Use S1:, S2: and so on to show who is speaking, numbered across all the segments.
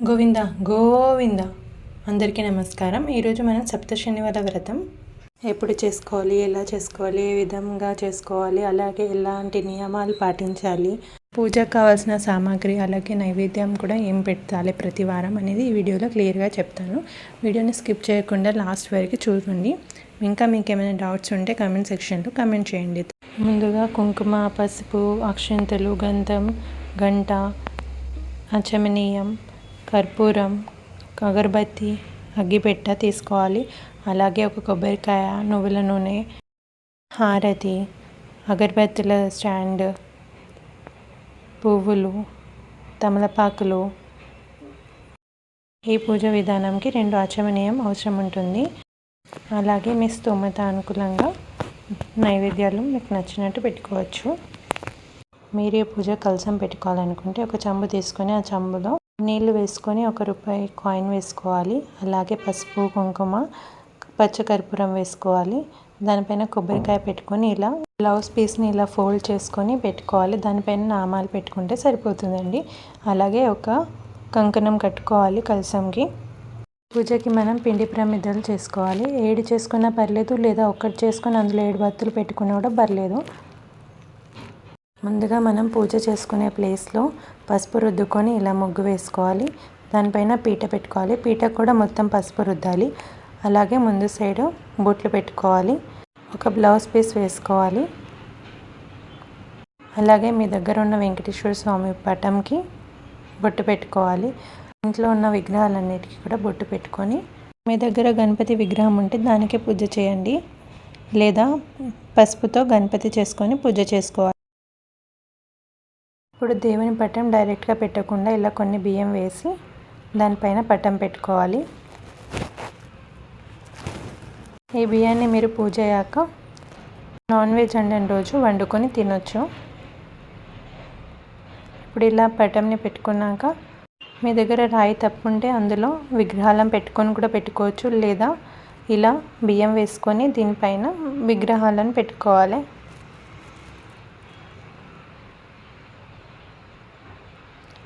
S1: గోవింద గోవింద. అందరికీ నమస్కారం. ఈరోజు మనం సప్తశనివార వ్రతం ఎప్పుడు చేసుకోవాలి, ఎలా చేసుకోవాలి, ఏ విధంగా చేసుకోవాలి, అలాగే ఎలాంటి నియమాలు పాటించాలి, పూజకు కావాల్సిన సామాగ్రి, అలాగే నైవేద్యం కూడా ఏం పెట్టాలి ప్రతి వారం అనేది ఈ వీడియోలో క్లియర్గా చెప్తాను. వీడియోని స్కిప్ చేయకుండా లాస్ట్ వరకు చూడండి. ఇంకా మీకు ఏమైనా డౌట్స్ ఉంటే కామెంట్ సెక్షన్లో కామెంట్ చేయండి. ముందుగా కుంకుమ, పసుపు, అక్షంతలు, గంధం, గంట, అచమనీయం, కర్పూరం, అగరబత్తి, అగ్గిపెట్ట తీసుకోవాలి. అలాగే ఒక కొబ్బరికాయ, నువ్వుల నూనె, హారతి, అగరబత్తుల స్టాండ్, పువ్వులు, తమలపాకులు. ఈ పూజ విధానంకి 2 ఆచమనీయం అవసరం ఉంటుంది. అలాగే మీ స్తోమత అనుకూలంగా నైవేద్యాలు మీకు నచ్చినట్టు పెట్టుకోవచ్చు. మీరు ఈ పూజ కలశం పెట్టుకోవాలనుకుంటే ఒక చెంబు తీసుకొని ఆ చెంబులో నీళ్లు వేసుకొని ₹1 కాయిన్ వేసుకోవాలి. అలాగే పసుపు, కుంకుమ, పచ్చకర్పూరం వేసుకోవాలి. దానిపైన కొబ్బరికాయ పెట్టుకొని ఇలా బ్లౌజ్ పీస్ని ఇలా ఫోల్డ్ చేసుకొని పెట్టుకోవాలి. దానిపైన నామాలు పెట్టుకుంటే సరిపోతుందండి. అలాగే ఒక కంకణం కట్టుకోవాలి కలశంకి. పూజకి మనం పిండి ప్రమిదలు చేసుకోవాలి. 7 చేసుకున్నా పర్లేదు, లేదా ఒక్కటి చేసుకొని అందులో 7 బత్తులు పెట్టుకున్నా కూడా పర్లేదు. ముందుగా మనం పూజ చేసుకునే ప్లేస్లో పసుపు రుద్దుకొని ఇలా ముగ్గు వేసుకోవాలి. దానిపైన పీట పెట్టుకోవాలి. పీట కూడా మొత్తం పసుపు రుద్దాలి. అలాగే ముందు సైడు బొట్లు పెట్టుకోవాలి. ఒక బ్లౌజ్ పీస్ వేసుకోవాలి. అలాగే మీ దగ్గర ఉన్న వెంకటేశ్వర స్వామి పటంకి బొట్టు పెట్టుకోవాలి. ఇంట్లో ఉన్న విగ్రహాలన్నిటికీ కూడా బొట్టు పెట్టుకొని, మీ దగ్గర గణపతి విగ్రహం ఉంటే దానికే పూజ చేయండి, లేదా పసుపుతో గణపతి చేసుకొని పూజ చేసుకోవాలి. ఇప్పుడు దేవుని పటం డైరెక్ట్గా పెట్టకుండా ఇలా కొన్ని బియ్యం వేసి దానిపైన పటం పెట్టుకోవాలి. ఈ బియ్యాన్ని మీరు పూజ అయ్యాక నాన్ వెజ్ వండిన రోజు వండుకొని తినొచ్చు. ఇప్పుడు ఇలా పటంని పెట్టుకున్నాక మీ దగ్గర రాయి తప్పుంటే అందులో విగ్రహాలను పెట్టుకొని కూడా పెట్టుకోవచ్చు, లేదా ఇలా బియ్యం వేసుకొని దీనిపైన విగ్రహాలను పెట్టుకోవాలి.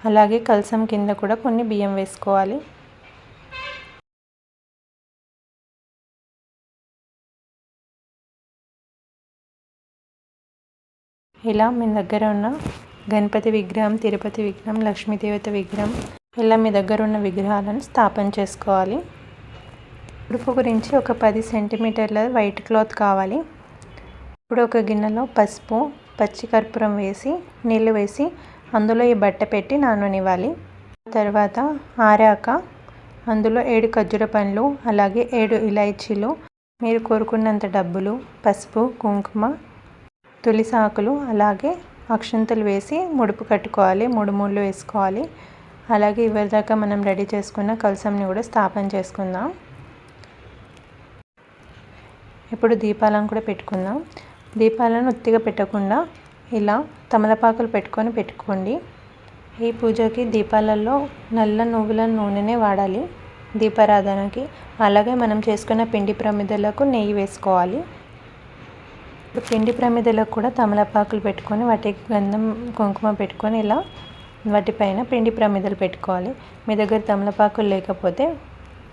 S1: అలాగే కలశం కింద కూడా కొన్ని బియ్యం వేసుకోవాలి. ఇలా మీ దగ్గర ఉన్న గణపతి విగ్రహం, తిరుపతి విగ్రహం, లక్ష్మీదేవత విగ్రహం, ఇలా మీ దగ్గర ఉన్న విగ్రహాలను స్థాపన చేసుకోవాలి. ఉడుపు గురించి ఒక 10 సెంటీమీటర్ల వైట్ క్లాత్ కావాలి. ఇప్పుడు ఒక గిన్నెలో పసుపు, పచ్చి కర్పూరం వేసి నీళ్ళు వేసి అందులో ఈ బట్ట పెట్టి నాననివ్వాలి. తర్వాత ఆరాక అందులో 7 ఖర్జూర పండ్లు, అలాగే 7 ఇలాచీలు, మీరు కోరుకున్నంత డబ్బులు, పసుపు, కుంకుమ, తులసాకులు, అలాగే అక్షంతలు వేసి ముడుపు కట్టుకోవాలి. 3 ముళ్ళు వేసుకోవాలి. అలాగే ఇవరిదాకా మనం రెడీ చేసుకున్న కలశంని కూడా స్థాపన చేసుకుందాం. ఇప్పుడు దీపాలను కూడా పెట్టుకుందాం. దీపాలను ఒత్తిగా పెట్టకుండా ఇలా తమలపాకులు పెట్టుకోండి. ఈ పూజకి దీపాలలో నల్ల నువ్వుల నూనెనే వాడాలి దీపారాధనకి. అలాగే మనం చేసుకున్న పిండి ప్రమిదలకు నెయ్యి వేసుకోవాలి. పిండి ప్రమిదలకు కూడా తమలపాకులు పెట్టుకొని వాటికి గంధం, కుంకుమ పెట్టుకొని ఇలా వాటిపైన పిండి ప్రమిదలు పెట్టుకోవాలి. మీ దగ్గర తమలపాకులు లేకపోతే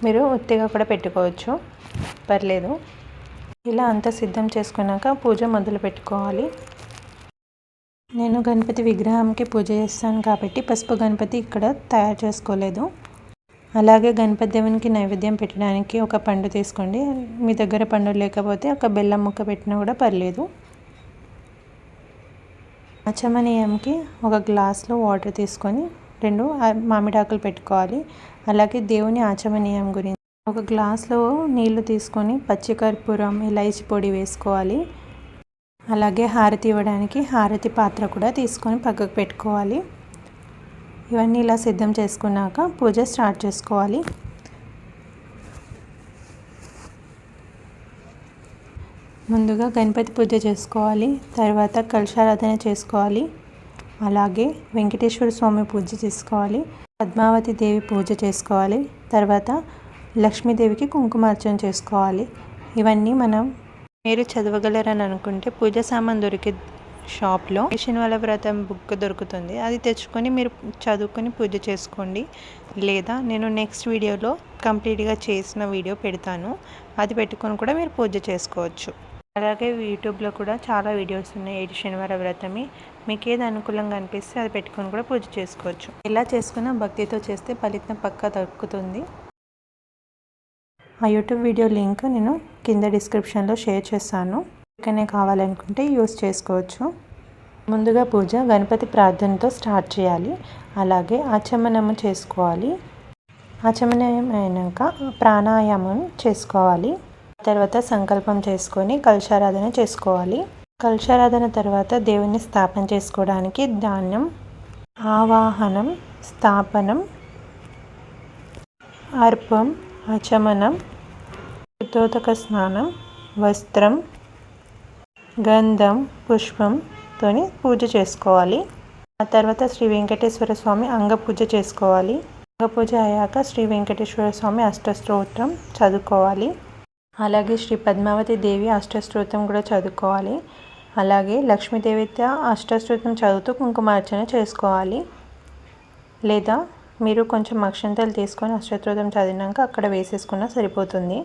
S1: మీరు ఒత్తిగా కూడా పెట్టుకోవచ్చు, పర్లేదు. ఇలా అంతా సిద్ధం చేసుకున్నాక పూజ మొదలు పెట్టుకోవాలి. నేను గణపతి విగ్రహంకి పూజ చేస్తాను కాబట్టి పసుపు గణపతి ఇక్కడ తయారు చేసుకోలేదు. అలాగే గణపతి దేవునికి నైవేద్యం పెట్టడానికి ఒక పండు తీసుకోండి. మీ దగ్గర పండు లేకపోతే ఒక బెల్లం ముక్క పెట్టినా కూడా పర్లేదు. ఆచమనీయంకి ఒక గ్లాస్లో వాటర్ తీసుకొని 2 మామిడాకులు పెట్టుకోవాలి. అలాగే దేవుని ఆచమనీయం గురించి ఒక గ్లాస్లో నీళ్లు తీసుకొని పచ్చి కర్పూరం, ఇలాచి పొడి వేసుకోవాలి. అలాగే హారతి ఇవ్వడానికి హారతి పాత్ర కూడా తీసుకొని పక్కకు పెట్టుకోవాలి. ఇవన్నీ ఇలా సిద్ధం చేసుకున్నాక పూజ స్టార్ట్ చేసుకోవాలి. ముందుగా గణపతి పూజ చేసుకోవాలి. తర్వాత కలశారాధన చేసుకోవాలి. అలాగే వెంకటేశ్వర స్వామి పూజ చేసుకోవాలి. పద్మావతి దేవి పూజ చేసుకోవాలి. తర్వాత లక్ష్మీదేవికి కుంకుమార్చన చేసుకోవాలి. ఇవన్నీ మీరు చదవగలరని అనుకుంటే పూజ సామాన్ షాప్లో శనివార వ్రతం బుక్ దొరుకుతుంది. అది తెచ్చుకొని మీరు చదువుకొని పూజ చేసుకోండి. లేదా నేను నెక్స్ట్ వీడియోలో కంప్లీట్గా చేసిన వీడియో పెడతాను. అది పెట్టుకొని కూడా మీరు పూజ చేసుకోవచ్చు. అలాగే యూట్యూబ్లో కూడా చాలా వీడియోస్ ఉన్నాయి 7 శనివార వ్రతమి. మీకు ఏది అనుకూలంగా అనిపిస్తే అది పెట్టుకొని కూడా పూజ చేసుకోవచ్చు. ఎలా చేసుకున్నా భక్తితో చేస్తే ఫలితం పక్కా దక్కుతుంది. ఆ యూట్యూబ్ వీడియో లింక్ నేను కింద డిస్క్రిప్షన్లో షేర్ చేస్తాను. ఇకనే కావాలనుకుంటే యూస్ చేసుకోవచ్చు. ముందుగా పూజ గణపతి ప్రార్థనతో స్టార్ట్ చేయాలి. అలాగే ఆచమనము చేసుకోవాలి. ఆచమనం అయినాక ప్రాణాయామం చేసుకోవాలి. తర్వాత సంకల్పం చేసుకొని కలశారాధన చేసుకోవాలి. కలశారాధన తర్వాత దేవుని స్థాపన చేసుకోవడానికి ధాన్యం, ఆవాహనం, స్థాపనం, అర్పం, ఆచమనం, శుద్ధోదక స్నానం, వస్త్రం, గంధం, పుష్పంతో పూజ చేసుకోవాలి. ఆ తర్వాత శ్రీ వెంకటేశ్వర స్వామి అంగపూజ చేసుకోవాలి. అంగపూజ అయ్యాక శ్రీ వెంకటేశ్వర స్వామి అష్టస్తోత్రం చదువుకోవాలి. అలాగే శ్రీ పద్మావతి దేవి అష్టస్తోత్రం కూడా చదువుకోవాలి. అలాగే లక్ష్మీదేవి అష్టస్తోత్రం చదువుతూ కుంకుమార్చన చేసుకోవాలి. లేదా మీరు కొంచెం అక్షంతలు తీసుకొని అష్టస్తోత్రం చదివినాక అక్కడ వేసేసుకున్నా సరిపోతుంది.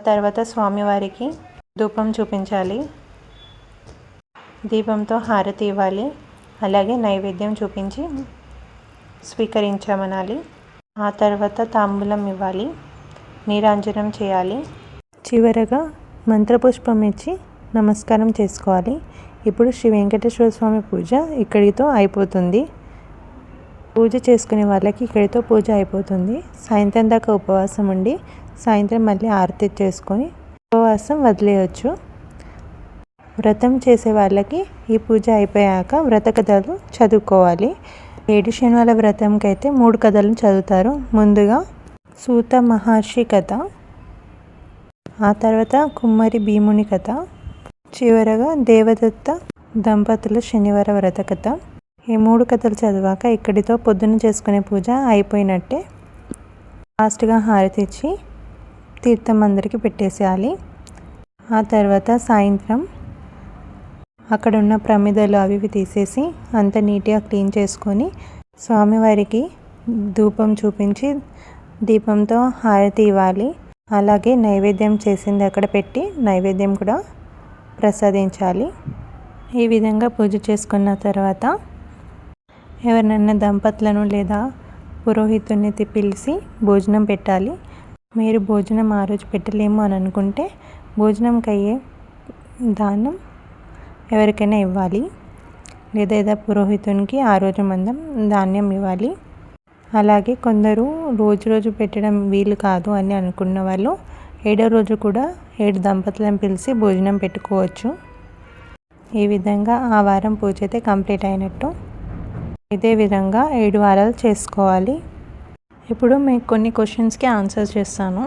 S1: తర్వాత స్వామివారికి ధూపం చూపించాలి. దీపంతో హారతి ఇవ్వాలి. అలాగే నైవేద్యం చూపించి స్వీకరించమనాలి. ఆ తర్వాత తాంబూలం ఇవ్వాలి. నీరాంజనం చేయాలి. చివరగా మంత్రపుష్పం ఇచ్చి నమస్కారం చేసుకోవాలి. ఇప్పుడు శ్రీ వెంకటేశ్వర స్వామి పూజ ఇక్కడితో అయిపోతుంది. పూజ చేసుకునే వాళ్ళకి ఇక్కడితో పూజ అయిపోతుంది. సాయంత్రం దాకా ఉపవాసం ఉండి సాయంత్రం మళ్ళీ ఆరతి చేసుకొని ఉపవాసం వదిలేయచ్చు. వ్రతం చేసే వాళ్ళకి ఈ పూజ అయిపోయాక వ్రత కథలు చదువుకోవాలి. 7 శనివార వ్రతంకి అయితే 3 కథలను చదువుతారు. ముందుగా సూత మహర్షి కథ, ఆ తర్వాత కుమ్మరి భీముని కథ, చివరగా దేవదత్త దంపతుల శనివార వ్రత కథ. ఈ 3 కథలు చదివాక ఇక్కడితో పొద్దున చేసుకునే పూజ అయిపోయినట్టే. లాస్ట్గా హారతి ఇచ్చి తీర్థం అందరికీ పెట్టేసేయాలి. ఆ తర్వాత సాయంత్రం అక్కడ ఉన్న ప్రమిదలు అవి తీసేసి అంత నీట్గా క్లీన్ చేసుకొని స్వామివారికి ధూపం చూపించి దీపంతో హారతి ఇవ్వాలి. అలాగే నైవేద్యం చేసింది అక్కడ పెట్టి నైవేద్యం కూడా ప్రసాదించాలి. ఈ విధంగా పూజ చేసుకున్న తర్వాత ఎవరినైనా దంపతులను లేదా పురోహితుని పిలిచి భోజనం పెట్టాలి. మీరు భోజనం ఆ రోజు పెట్టలేము అని అనుకుంటే భోజనంకి అయ్యే దానం ఎవరికైనా ఇవ్వాలి. లేదా పురోహితునికి ఆ రోజు మందం ధాన్యం ఇవ్వాలి. అలాగే కొందరు రోజు పెట్టడం వీలు కాదు అని అనుకున్న వాళ్ళు 7వ రోజు కూడా 7 దంపతులను పిలిచి భోజనం పెట్టుకోవచ్చు. ఈ విధంగా ఆ వారం పూజ అయితే కంప్లీట్ అయినట్టు. ఇదే విధంగా 7 వారాలు చేసుకోవాలి. ఇప్పుడు మీకు కొన్ని క్వశ్చన్స్కి ఆన్సర్ చేస్తాను.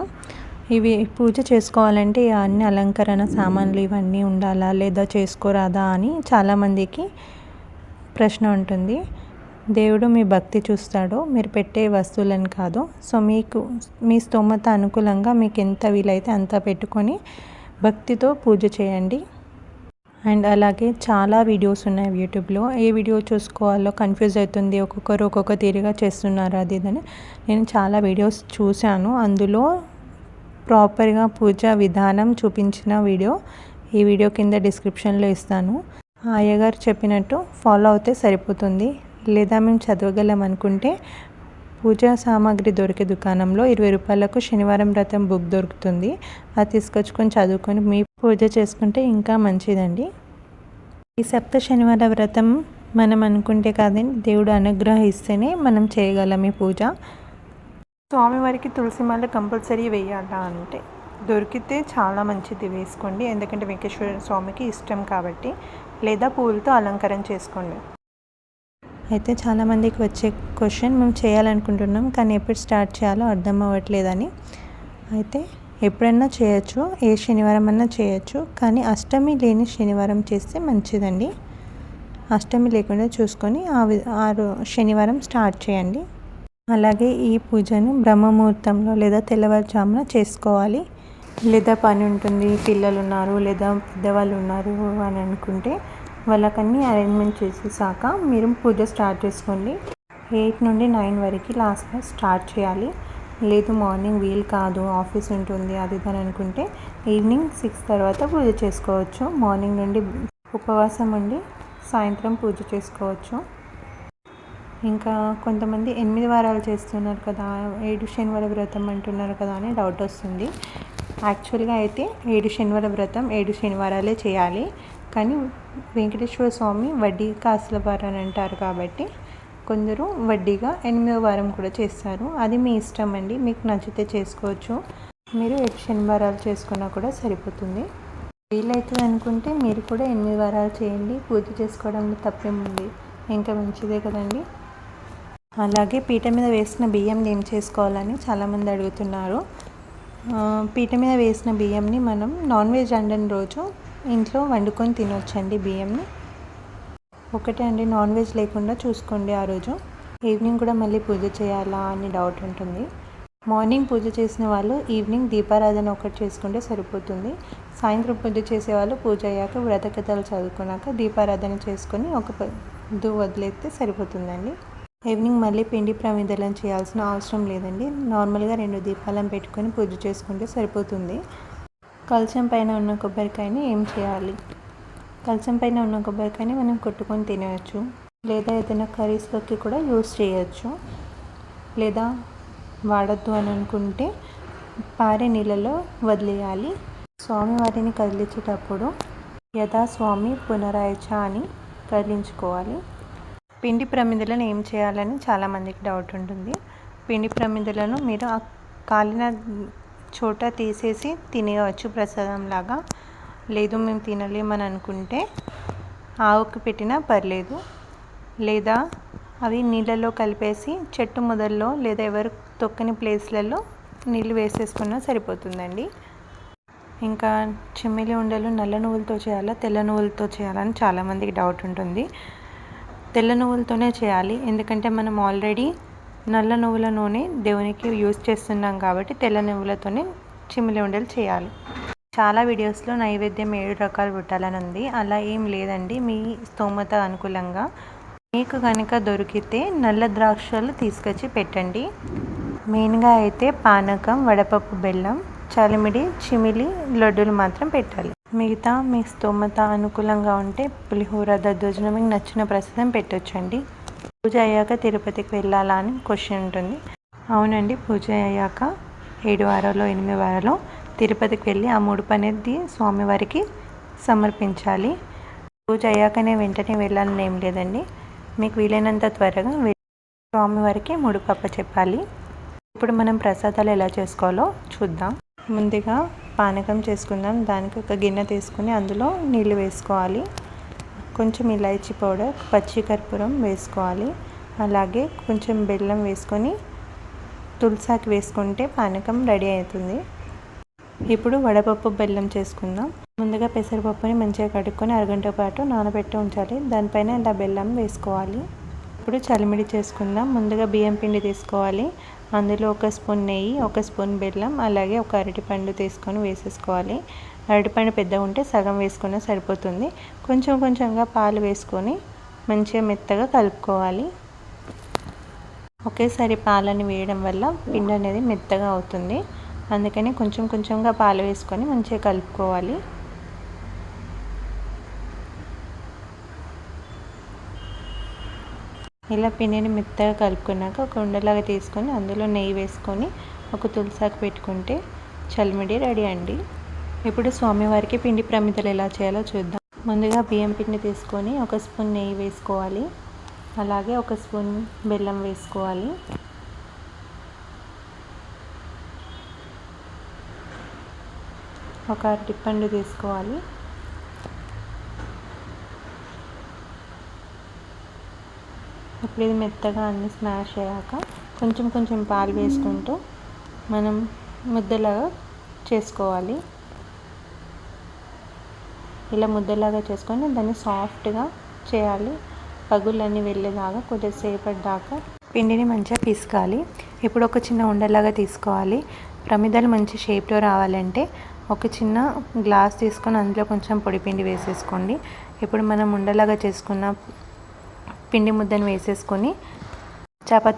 S1: ఇవి పూజ చేసుకోవాలంటే అన్ని అలంకరణ సామాన్లు ఇవన్నీ ఉండాలా లేదా చేసుకోరాదా అని చాలామందికి ప్రశ్న ఉంటుంది. దేవుడు మీ భక్తి చూస్తాడు, మీరు పెట్టే వస్తువులను కాదు. సో మీకు మీ స్తోమత అనుకూలంగా మీకు ఎంత వీలైతే అంత పెట్టుకొని భక్తితో పూజ చేయండి. అండ్ అలాగే చాలా వీడియోస్ ఉన్నాయి యూట్యూబ్లో. ఏ వీడియో చూసుకోవాలో కన్ఫ్యూజ్ అవుతుంది. ఒక్కొక్కరు ఒక్కొక్క తీరుగా చేస్తున్నారు అది ఇదని. నేను చాలా వీడియోస్ చూశాను. అందులో ప్రాపర్గా పూజ విధానం చూపించిన వీడియో ఈ వీడియో కింద డిస్క్రిప్షన్లో ఇస్తాను. ఆ అయ్యగారు చెప్పినట్టు ఫాలో అవుతే సరిపోతుంది. లేదా మేము చదవగలం అనుకుంటే పూజా సామాగ్రి దొరికే దుకాణంలో 20 రూపాయలకు శనివారం వ్రతం బుక్ దొరుకుతుంది. అది తీసుకొచ్చుకొని చదువుకొని మీ పూజ చేసుకుంటే ఇంకా మంచిదండి. ఈ సప్త శనివార వ్రతం మనం అనుకుంటే కాదండి, దేవుడు అనుగ్రహిస్తేనే మనం చేయగలం ఈ పూజ. స్వామివారికి తులసి మాల కంపల్సరీ వేయాలా అంటే దొరికితే చాలా మంచిది, వేసుకోండి. ఎందుకంటే వెంకటేశ్వర స్వామికి ఇష్టం కాబట్టి. లేదా పూలతో అలంకరణ చేసుకోండి. అయితే చాలామందికి వచ్చే క్వశ్చన్, మేము చేయాలనుకుంటున్నాం కానీ ఎప్పుడు స్టార్ట్ చేయాలో అర్థం అవ్వట్లేదని. అయితే ఎప్పుడైనా చేయొచ్చు, ఏ శనివారం అన్నా చేయొచ్చు. కానీ అష్టమి లేని శనివారం చేస్తే మంచిదండి. అష్టమి లేకుండా చూసుకొని ఆ శనివారం స్టార్ట్ చేయండి. అలాగే ఈ పూజను బ్రహ్మముహూర్తంలో లేదా తెల్లవారుజామున చేసుకోవాలి. లేదా పని ఉంటుంది, పిల్లలు ఉన్నారు లేదా పెద్దవాళ్ళు ఉన్నారు అని అనుకుంటే వాళ్ళకన్నీ అరేంజ్మెంట్ చేసేసాక మీరు పూజ స్టార్ట్ చేసుకోండి. 8 నుండి 9 వరకు లాస్ట్లో స్టార్ట్ చేయాలి. లేదు మార్నింగ్ వీలు కాదు, ఆఫీస్ ఉంటుంది అది అని అనుకుంటే ఈవినింగ్ 6 తర్వాత పూజ చేసుకోవచ్చు. మార్నింగ్ నుండి ఉపవాసం ఉండి సాయంత్రం పూజ చేసుకోవచ్చు. ఇంకా కొంతమంది 8 వారాలు చేస్తున్నారు కదా, 7 శనివార వ్రతం అంటున్నారు కదా అని డౌట్ వస్తుంది. యాక్చువల్గా అయితే 7 శనివార వ్రతం 7 శనివారాలే చేయాలి. కానీ వెంకటేశ్వర స్వామి వడ్డీ కాసుల వారం అని అంటారు కాబట్టి కొందరు వడ్డీగా 8వ వారం కూడా చేస్తారు. అది మీ ఇష్టం అండి, మీకు నచ్చితే చేసుకోవచ్చు. మీరు 7 శనివారాలు చేసుకున్నా కూడా సరిపోతుంది. వీలవుతుంది అనుకుంటే మీరు కూడా 8 వారాలు చేయండి. పూజ చేసుకోవడంలో తప్పేముంది, ఇంకా మంచిదే కదండి. అలాగే పీట మీద వేసిన బియ్యం ఏం చేసుకోవాలని చాలామంది అడుగుతున్నారు. పీట మీద వేసిన బియ్యంని మనం నాన్ వెజ్ వండని రోజు ఇంట్లో వండుకొని తినొచ్చండి. బియ్యంని ఒకటే అండి, నాన్ వెజ్ లేకుండా చూసుకోండి ఆ రోజు. ఈవినింగ్ కూడా మళ్ళీ పూజ చేయాలా అని డౌట్ ఉంటుంది. మార్నింగ్ పూజ చేసిన వాళ్ళు ఈవినింగ్ దీపారాధన ఒకటి చేసుకుంటే సరిపోతుంది. సాయంత్రం పూజ చేసేవాళ్ళు పూజ అయ్యాక వ్రత కథలు చదువుకున్నాక దీపారాధన చేసుకొని ఒక పొద్దు వదిలేస్తే సరిపోతుందండి. ఈవినింగ్ మళ్ళీ పిండి ప్రమిదలను చేయాల్సిన అవసరం లేదండి. నార్మల్గా 2 దీపాలను పెట్టుకొని పూజ చేసుకుంటే సరిపోతుంది. కలశం పైన ఉన్న కొబ్బరికాయని ఏం చేయాలి? కలశం పైన ఉన్న కొబ్బరికాయని మనం కొట్టుకొని తినవచ్చు, లేదా ఏదైనా కర్రీస్లోకి కూడా యూస్ చేయొచ్చు. లేదా వాడద్దు అని అనుకుంటే పారే నీళ్ళలో వదిలేయాలి. స్వామివారిని కదిలించేటప్పుడు యథా స్వామి పునరాయచ అని కదిలించుకోవాలి. పిండి ప్రమిదలను ఏం చేయాలని చాలామందికి డౌట్ ఉంటుంది. పిండి ప్రమిదలను మీరు ఆ కాలిన చోట తీసేసి తినేయవచ్చు ప్రసాదంలాగా. లేదు మేము తినలేమని అనుకుంటే ఆవుకి పెట్టినా పర్లేదు, లేదా అవి నీళ్ళలో కలిపేసి చెట్టు మొదల్లో లేదా ఎవరు తొక్కని ప్లేస్లలో నీళ్ళు వేసేసుకున్నా సరిపోతుందండి. ఇంకా చిమ్మిలి ఉండలు నల్ల నువ్వులతో చేయాలా తెల్ల నువ్వులతో చేయాలని చాలామందికి డౌట్ ఉంటుంది. తెల్ల నువ్వులతోనే చేయాలి, ఎందుకంటే మనం ఆల్రెడీ నల్ల నువ్వుల నూనె దేవునికి యూజ్ చేస్తున్నాం కాబట్టి తెల్ల నువ్వులతోనే చిమ్మిలి ఉండలు చేయాలి. చాలా వీడియోస్లో నైవేద్యం 7 రకాలు పెట్టాలని ఉంది. అలా ఏం లేదండి, మీ స్తోమత అనుకూలంగా మీకు కనుక దొరికితే నల్ల ద్రాక్షలు తీసుకొచ్చి పెట్టండి. మెయిన్గా అయితే పానకం, వడపప్పు, బెల్లం, చలిమిడి, చిమిలి, లడ్డూలు మాత్రం పెట్టాలి. మిగతా మీ స్తోమత అనుకూలంగా ఉంటే పులిహోర, దద్దోజనం మీకు నచ్చిన ప్రసాదం పెట్టొచ్చండి. పూజ అయ్యాక తిరుపతికి వెళ్ళాలా అని క్వశ్చన్ ఉంటుంది. అవునండి, పూజ అయ్యాక 7 వారాలు 8 వారాలు తిరుపతికి వెళ్ళి ఆ ముడుపు అనేది స్వామివారికి సమర్పించాలి. పూజ అయ్యాకనే వెంటనే వెళ్ళాలని ఏం లేదండి, మీకు వీలైనంత త్వరగా స్వామివారికి ముడుపు అప్పచెప్పాలి. ఇప్పుడు మనం ప్రసాదాలు ఎలా చేసుకోవాలో చూద్దాం. ముందుగా పానకం చేసుకుందాం. దానికి ఒక గిన్నె తీసుకుని అందులో నీళ్ళు వేసుకోవాలి. కొంచెం ఇలాచీ పౌడర్, పచ్చి కర్పూరం వేసుకోవాలి. అలాగే కొంచెం బెల్లం వేసుకొని తులసాకి వేసుకుంటే పానకం రెడీ అవుతుంది. ఇప్పుడు వడపప్పు, బెల్లం చేసుకుందాం. ముందుగా పెసరపప్పుని మంచిగా కడుక్కొని అరగంట పాటు నానబెట్టి ఉంచాలి. దానిపైన ఇలా బెల్లం వేసుకోవాలి. ఇప్పుడు చలిమిడి చేసుకుందాం. ముందుగా బియ్యం పిండి తీసుకోవాలి. అందులో 1 స్పూన్ నెయ్యి, 1 స్పూన్ బెల్లం, అలాగే ఒక అరటిపండు తీసుకొని వేసేసుకోవాలి. అరటిపండు పెద్దగా ఉంటే సగం వేసుకున్నా సరిపోతుంది. కొంచెం కొంచెంగా పాలు వేసుకొని మంచిగా మెత్తగా కలుపుకోవాలి. ఒకేసారి పాలని వేయడం వల్ల పిండి అనేది మెత్తగా అవుతుంది. అందుకని కొంచెం కొంచెంగా పాలు వేసుకొని మంచిగా కలుపుకోవాలి. ఇలా పిండిని మెత్తగా కలుపుకున్నాక ఒక ఉండలాగా తీసుకొని అందులో నెయ్యి వేసుకొని ఒక తులసాకు పెట్టుకుంటే చలిమిడి రెడీ అండి. ఇప్పుడు స్వామివారికి పిండి ప్రమిదలు ఎలా చేయాలో చూద్దాం. ముందుగా బియ్యం పిండి తీసుకొని 1 స్పూన్ నెయ్యి వేసుకోవాలి. అలాగే 1 స్పూన్ బెల్లం వేసుకోవాలి. ఒక అరటిపండు తీసుకోవాలి. ఇప్పుడు ఇది మెత్తగా అన్ని స్మాష్ అయ్యాక కొంచెం కొంచెం పాలు వేసుకుంటూ మనం ముద్దలాగా చేసుకోవాలి. ఇలా ముద్దలాగా చేసుకొని దాన్ని సాఫ్ట్గా చేయాలి. పగుళ్ళన్నీ వెళ్ళేలాగా కొద్దిసేపటి దాకా పిండిని మంచిగా పిసకాలి. ఇప్పుడు ఒక చిన్న ఉండలాగా తీసుకోవాలి. ప్రమిదలు మంచి షేప్లో రావాలంటే ఒక చిన్న గ్లాస్ తీసుకొని అందులో కొంచెం పొడిపిండి వేసేసుకోండి. ఇప్పుడు మనం ఉండలాగా చేసుకున్న పిండి ముద్దను వేసేసుకొని చపాతీ